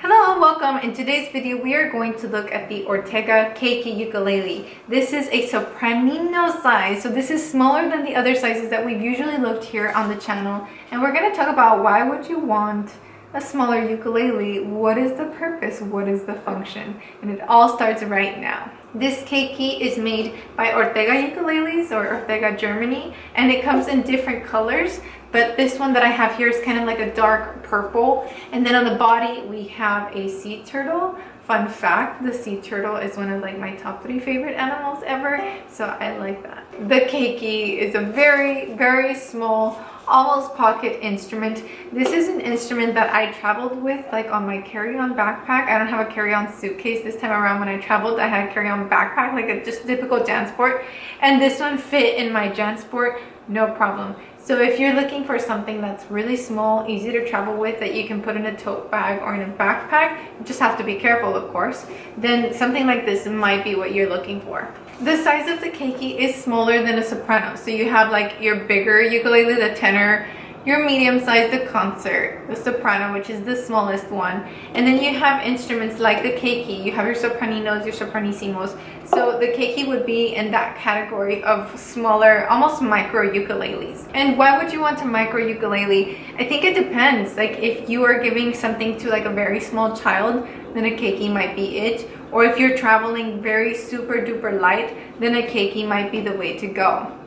Hello, welcome. In today's video, we are going to look at the Ortega Keiki ukulele. This is a Sopranino size, so this is smaller than the other sizes that we've usually looked here on the channel. And we're going to talk about why would you want a smaller ukulele? What is the purpose? What is the function? And it all starts right now. This Keiki is made by Ortega Ukuleles or Ortega Germany, and it comes in different colors. But this one that I have here is kind of like a dark purple. And then on the body, we have a sea turtle. Fun fact, the sea turtle is one of like my top 3 favorite animals ever. So I like that. The Keiki is a very, very small, almost pocket instrument. This is an instrument that I traveled with like on my carry-on backpack. I don't have a carry-on suitcase this time around. When I traveled, I had a carry-on backpack, like a just typical JanSport. And this one fit in my JanSport, no problem. So if you're looking for something that's really small, easy to travel with, that you can put in a tote bag or in a backpack, you just have to be careful, of course, then something like this might be what you're looking for. The size of the Keiki is smaller than a soprano. So you have like your bigger ukulele, the tenor, your medium size, the concert, the soprano, which is the smallest one. And then you have instruments like the Keiki. You have your sopraninos, your sopranissimos. So the Keiki would be in that category of smaller, almost micro ukuleles. And why would you want a micro ukulele? I think it depends. Like if you are giving something to like a very small child, then a Keiki might be it. Or if you're traveling very super duper light, then a Keiki might be the way to go.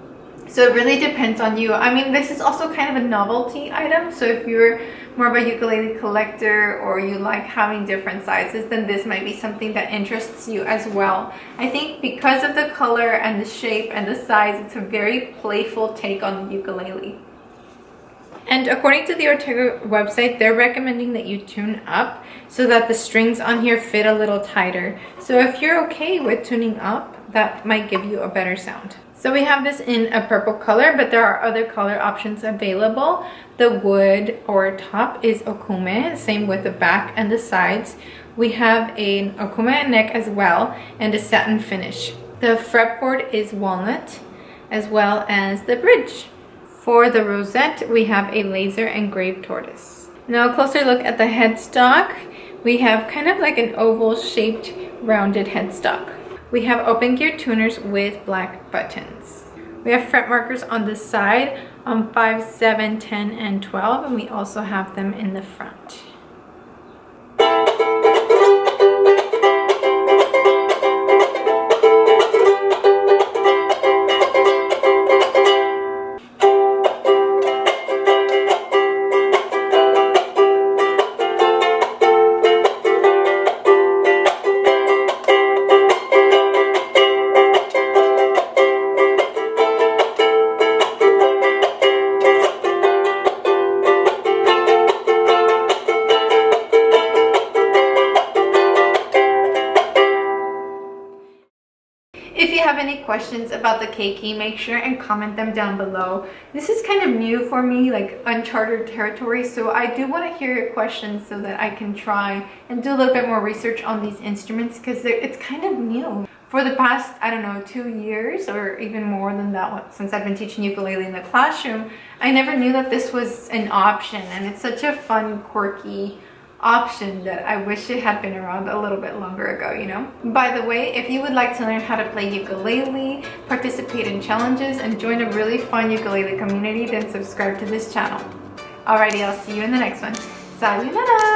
So it really depends on you. I mean, this is also kind of a novelty item. So if you're more of a ukulele collector or you like having different sizes, then this might be something that interests you as well. I think because of the color and the shape and the size, it's a very playful take on the ukulele. And according to the Ortega website, they're recommending that you tune up so that the strings on here fit a little tighter. So if you're okay with tuning up, that might give you a better sound. So we have this in a purple color, but there are other color options available. The wood or top is Okoume, same with the back and the sides. We have an Okoume neck as well and a satin finish. The fretboard is walnut as well as the bridge. For the rosette, we have a laser engraved tortoise. Now a closer look at the headstock. We have kind of like an oval shaped rounded headstock. We have open gear tuners with black buttons. We have fret markers on the side on 5, 7, 10, and 12, and we also have them in the front. If you have any questions about the Keiki, make sure and comment them down below. This is kind of new for me, like uncharted territory, so I do want to hear your questions so that I can try and do a little bit more research on these instruments because it's kind of new. For the past, I don't know, 2 years or even more than that since I've been teaching ukulele in the classroom, I never knew that this was an option, and it's such a fun, quirky option that I wish it had been around a little bit longer ago, you know? By the way, if you would like to learn how to play ukulele, participate in challenges, and join a really fun ukulele community, then subscribe to this channel. Alrighty, I'll see you in the next one. Sayonara!